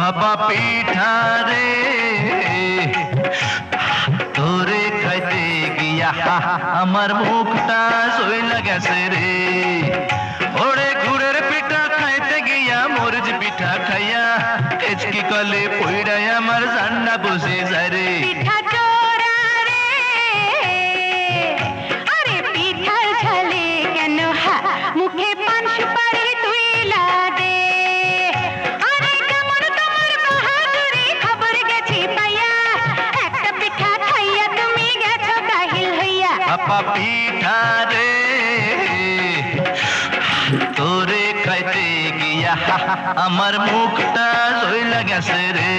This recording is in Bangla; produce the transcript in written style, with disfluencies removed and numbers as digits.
ভাপা পিঠা রে তোরে খাইতে গিয়া আমার মুখটা সইলা গেছে রে। ওরে গুড়ের পিঠা খাইতে গিয়া মরিচ পিঠা খাইয়া এচকি কলে পইড়াই আমার জান্না বসে যায় রে। পিঠা চোরা রে, আরে পিঠার ঝালে কেন মুখে পান সুপারি তুইলা দে। আরে কেমন তোমার বাহাদুরি খবর গেছি পাইয়া, একটা পিঠা খাইয়া তুমি গেছো কাহিল হইয়া। ভাপা পিঠা রে তোরে খাইতে গিয়া আমার মুখটা সইলা গেছে রে।